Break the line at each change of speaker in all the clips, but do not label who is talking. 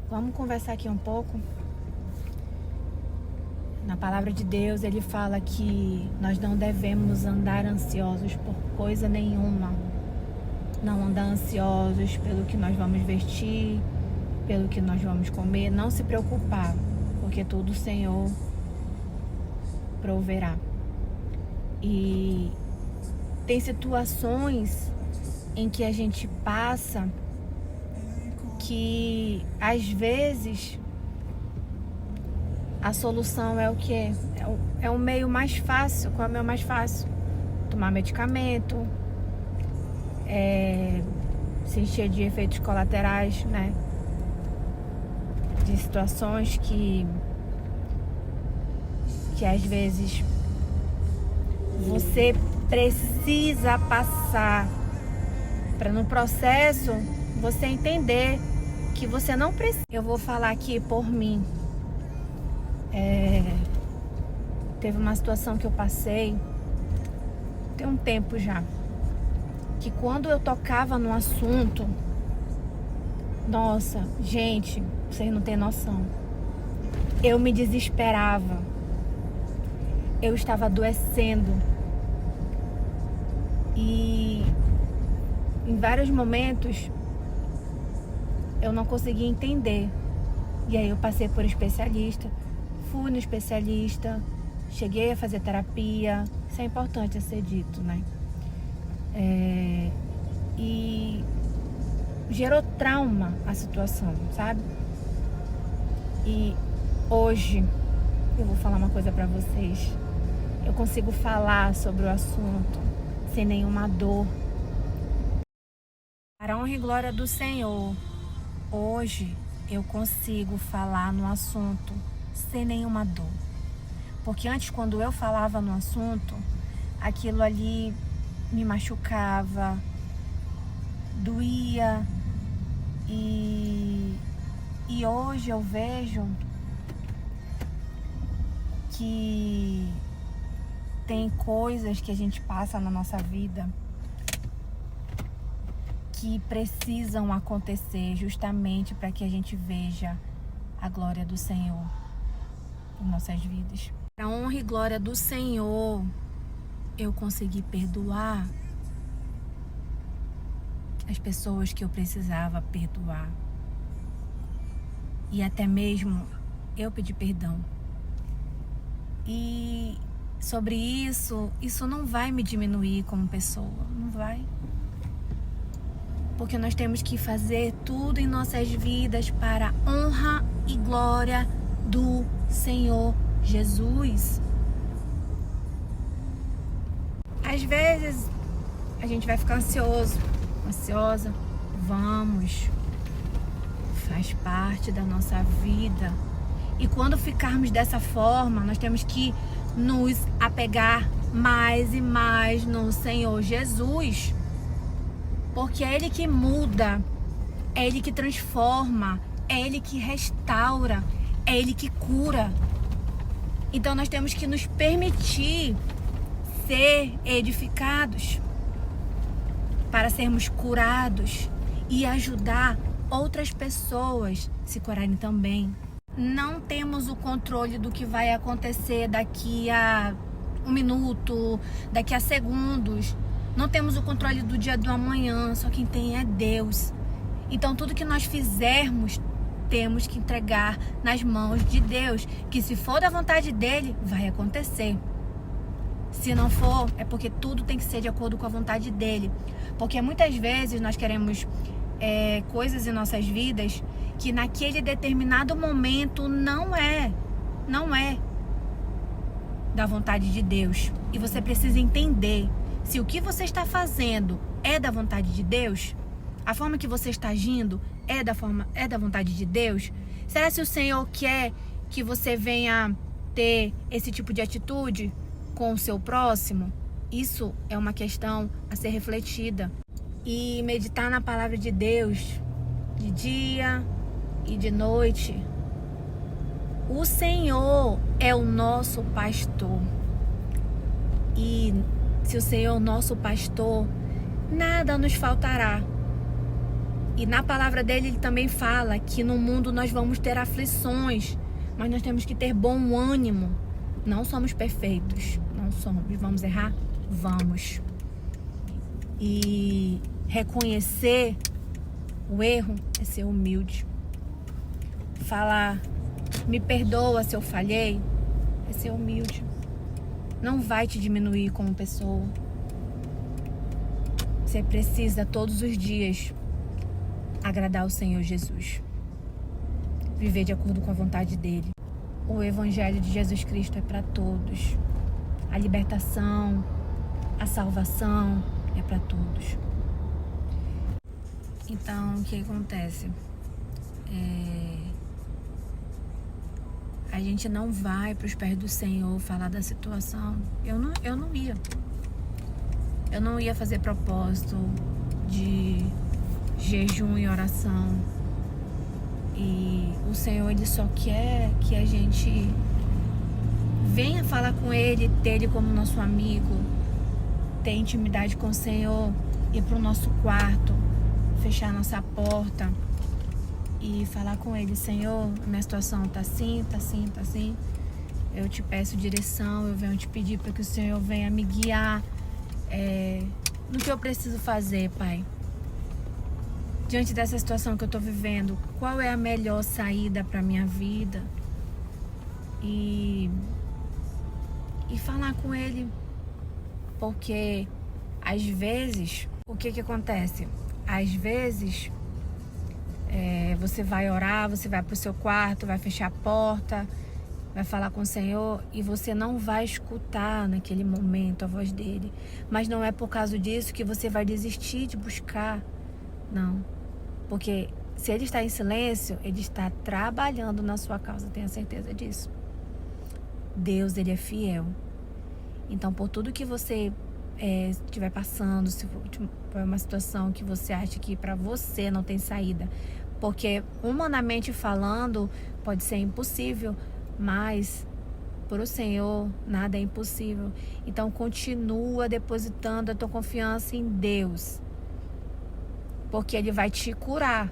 Vamos conversar aqui um pouco. Na palavra de Deus, ele fala que nós não devemos andar ansiosos por coisa nenhuma. Não andar ansiosos pelo que nós vamos vestir, pelo que nós vamos comer. Não se preocupar, porque tudo o Senhor proverá. E tem situações em que a gente passa que às vezes a solução é o quê? É o meio mais fácil. Qual é o meio mais fácil? Tomar medicamento, se encher de efeitos colaterais, né? De situações que às vezes você precisa passar para no processo você entender que você não precisa. Eu vou falar aqui por mim. Teve uma situação que eu passei tem um tempo já, que quando eu tocava no assunto, nossa, gente, vocês não têm noção, eu me desesperava, eu estava adoecendo e em vários momentos eu não conseguia entender. E aí eu passei por especialista, fui no especialista, cheguei a fazer terapia. Isso é importante a ser dito, né? E gerou trauma a situação, sabe? E hoje eu vou falar uma coisa pra vocês. Eu consigo falar sobre o assunto sem nenhuma dor. Para a honra e glória do Senhor, hoje eu consigo falar no assunto sem nenhuma dor. Porque antes, quando eu falava no assunto, aquilo ali me machucava, doía. E hoje eu vejo que tem coisas que a gente passa na nossa vida que precisam acontecer justamente para que a gente veja a glória do Senhor em nossas vidas. Para a honra e glória do Senhor, eu consegui perdoar as pessoas que eu precisava perdoar. E até mesmo eu pedi perdão. E sobre isso não vai me diminuir como pessoa, não vai. Porque nós temos que fazer tudo em nossas vidas para a honra e glória do Senhor Jesus. Às vezes a gente vai ficar ansiosa. Vamos, faz parte da nossa vida. E quando ficarmos dessa forma, nós temos que nos apegar mais e mais no Senhor Jesus. Porque é Ele que muda, é Ele que transforma, é Ele que restaura, é Ele que cura. Então nós temos que nos permitir ser edificados para sermos curados e ajudar outras pessoas a se curarem também. Não temos o controle do que vai acontecer daqui a um minuto, daqui a segundos. Não temos o controle do dia do amanhã, só quem tem é Deus. Então tudo que nós fizermos, temos que entregar nas mãos de Deus, que se for da vontade dele, vai acontecer. Se não for, é porque tudo tem que ser de acordo com a vontade dele. Porque muitas vezes nós queremos coisas em nossas vidas que naquele determinado momento não é da vontade de Deus. E você precisa entender se o que você está fazendo é da vontade de Deus, a forma que você está agindo é da vontade de Deus. Será que o Senhor quer que você venha ter esse tipo de atitude com o seu próximo? Isso é uma questão a ser refletida. E meditar na palavra de Deus de dia e de noite. O Senhor é o nosso pastor. E se o Senhor é o nosso pastor, nada nos faltará. E na palavra dele, ele também fala que no mundo nós vamos ter aflições, mas nós temos que ter bom ânimo. Não somos perfeitos, não somos. Vamos errar? Vamos. E reconhecer o erro é ser humilde. Falar, me perdoa se eu falhei, é ser humilde. Não vai te diminuir como pessoa. Você precisa todos os dias agradar o Senhor Jesus. Viver de acordo com a vontade dele. O Evangelho de Jesus Cristo é para todos. A libertação, a salvação é para todos. Então, o que acontece? A gente não vai para os pés do Senhor falar da situação. Eu não ia. Eu não ia fazer propósito de jejum e oração. E o Senhor, ele só quer que a gente venha falar com ele, ter ele como nosso amigo, ter intimidade com o Senhor, ir para o nosso quarto, fechar nossa porta e falar com ele: Senhor, minha situação tá assim, tá assim, tá assim. Eu te peço direção, eu venho te pedir para que o Senhor venha me guiar no que eu preciso fazer, Pai. Diante dessa situação que eu tô vivendo, qual é a melhor saída para minha vida? E falar com ele, porque às vezes, o que acontece? Às vezes, você vai orar, você vai pro seu quarto, vai fechar a porta, vai falar com o Senhor e você não vai escutar naquele momento a voz dele. Mas não é por causa disso que você vai desistir de buscar, não. Porque se ele está em silêncio, ele está trabalhando na sua causa, tenha certeza disso. Deus, ele é fiel. Então, por tudo que você estiver passando, se for uma situação que você acha que para você não tem saída, porque humanamente falando pode ser impossível, mas para o Senhor nada é impossível. Então, continua depositando a tua confiança em Deus, porque ele vai te curar.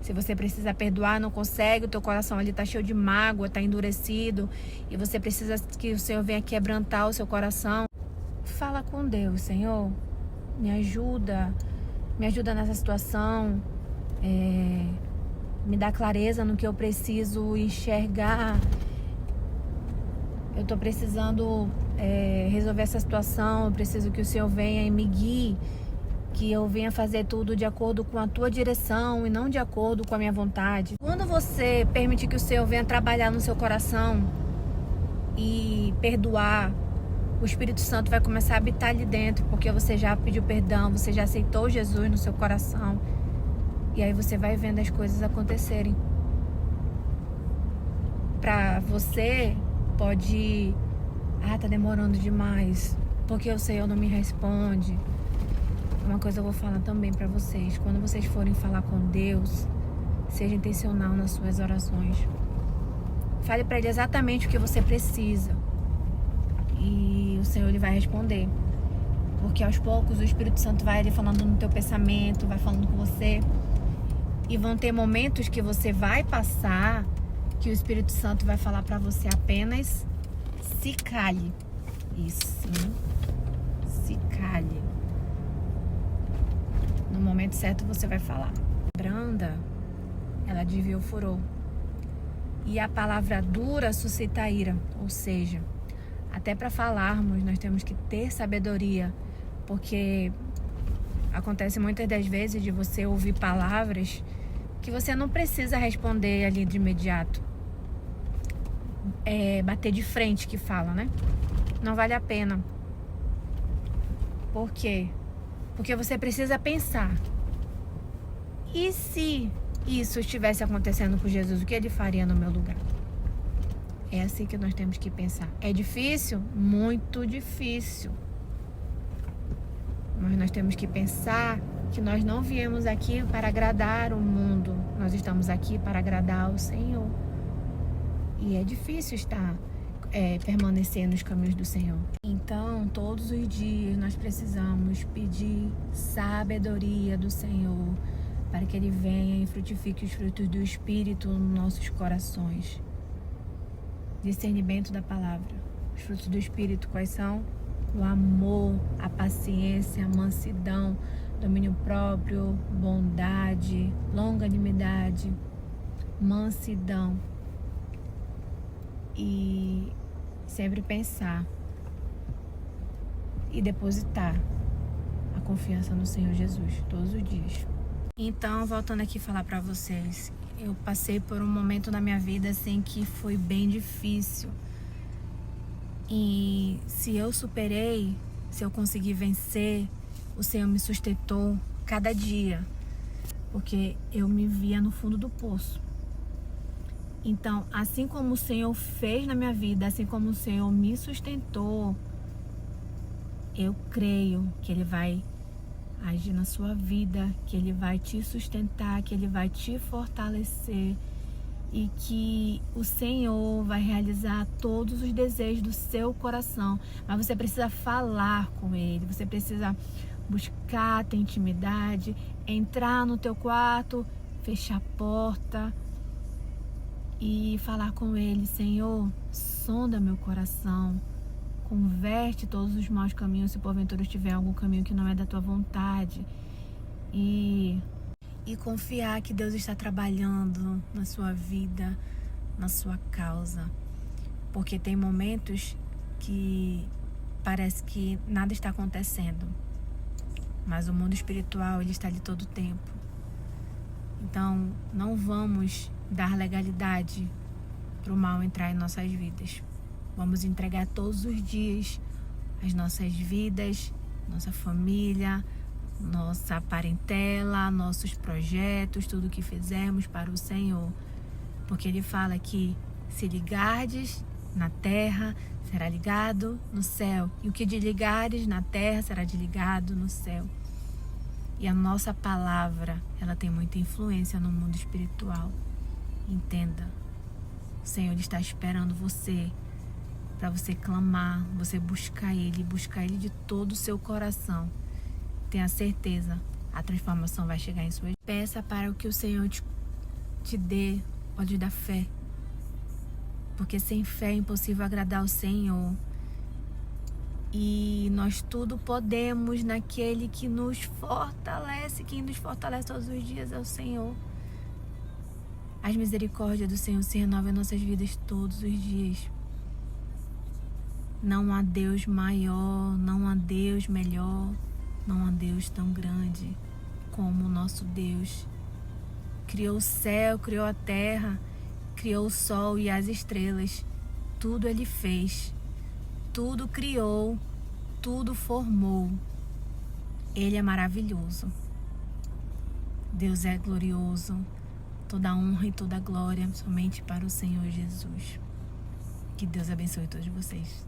Se você precisa perdoar, não consegue, o teu coração ali está cheio de mágoa, está endurecido, e você precisa que o Senhor venha quebrantar o seu coração, fala com Deus: Senhor, me ajuda nessa situação, me dá clareza no que eu preciso enxergar. Eu estou precisando resolver essa situação, eu preciso que o Senhor venha e me guie, que eu venha fazer tudo de acordo com a tua direção e não de acordo com a minha vontade. Quando você permitir que o Senhor venha trabalhar no seu coração e perdoar, o Espírito Santo vai começar a habitar ali dentro, porque você já pediu perdão, você já aceitou Jesus no seu coração. E aí você vai vendo as coisas acontecerem. Pra você, pode... tá demorando demais, porque o Senhor não me responde. Uma coisa eu vou falar também pra vocês: quando vocês forem falar com Deus, seja intencional nas suas orações. Fale pra Ele exatamente o que você precisa, e o Senhor, Ele vai responder. Porque aos poucos o Espírito Santo vai falando no teu pensamento, vai falando com você, e vão ter momentos que você vai passar, que o Espírito Santo vai falar pra você apenas: se cale. Isso, sim, se cale. No momento certo você vai falar. Branda, ela desvia o furor. E a palavra dura suscita ira. Ou seja, até para falarmos nós temos que ter sabedoria. Porque acontece muitas das vezes de você ouvir palavras que você não precisa responder ali de imediato. Bater de frente que fala, né? Não vale a pena. Por quê? Porque você precisa pensar: e se isso estivesse acontecendo com Jesus, o que ele faria no meu lugar? É assim que nós temos que pensar. É difícil? Muito difícil. Mas nós temos que pensar que nós não viemos aqui para agradar o mundo. Nós estamos aqui para agradar o Senhor. E é difícil estar permanecer nos caminhos do Senhor. Então, todos os dias nós precisamos pedir sabedoria do Senhor para que Ele venha e frutifique os frutos do Espírito nos nossos corações. Discernimento da palavra. Os frutos do Espírito quais são? O amor, a paciência, a mansidão, domínio próprio, bondade, longanimidade, mansidão. E sempre pensar e depositar a confiança no Senhor Jesus todos os dias. Então, voltando aqui falar para vocês, eu passei por um momento na minha vida assim que foi bem difícil. E se eu superei, se eu consegui vencer, o Senhor me sustentou cada dia, porque eu me via no fundo do poço. Então, assim como o Senhor fez na minha vida, assim como o Senhor me sustentou, eu creio que Ele vai agir na sua vida, que Ele vai te sustentar, que Ele vai te fortalecer e que o Senhor vai realizar todos os desejos do seu coração. Mas você precisa falar com Ele, você precisa buscar ter intimidade, entrar no teu quarto, fechar a porta e falar com Ele: Senhor, sonda meu coração, converte todos os maus caminhos, se porventura estiver algum caminho que não é da tua vontade. E confiar que Deus está trabalhando na sua vida, na sua causa. Porque tem momentos que parece que nada está acontecendo, mas o mundo espiritual, ele está ali todo o tempo. Então, não vamos dar legalidade para o mal entrar em nossas vidas. Vamos entregar todos os dias as nossas vidas, nossa família, nossa parentela, nossos projetos, tudo que fizermos para o Senhor. Porque Ele fala que se ligardes na terra, será ligado no céu. E o que desligares na terra, será desligado no céu. E a nossa palavra, ela tem muita influência no mundo espiritual. Entenda. O Senhor está esperando você, para você clamar, você buscar Ele de todo o seu coração. Tenha certeza, a transformação vai chegar em sua vida. Peça para que o Senhor te dê olhos da fé. Porque sem fé é impossível agradar o Senhor. E nós tudo podemos naquele que nos fortalece. Quem nos fortalece todos os dias é o Senhor. As misericórdias do Senhor se renovam em nossas vidas todos os dias. Não há Deus maior, não há Deus melhor, não há Deus tão grande como o nosso Deus. Criou o céu, criou a terra, criou o sol e as estrelas. Tudo Ele fez. Tudo criou, tudo formou. Ele é maravilhoso. Deus é glorioso. Toda a honra e toda a glória somente para o Senhor Jesus. Que Deus abençoe todos vocês.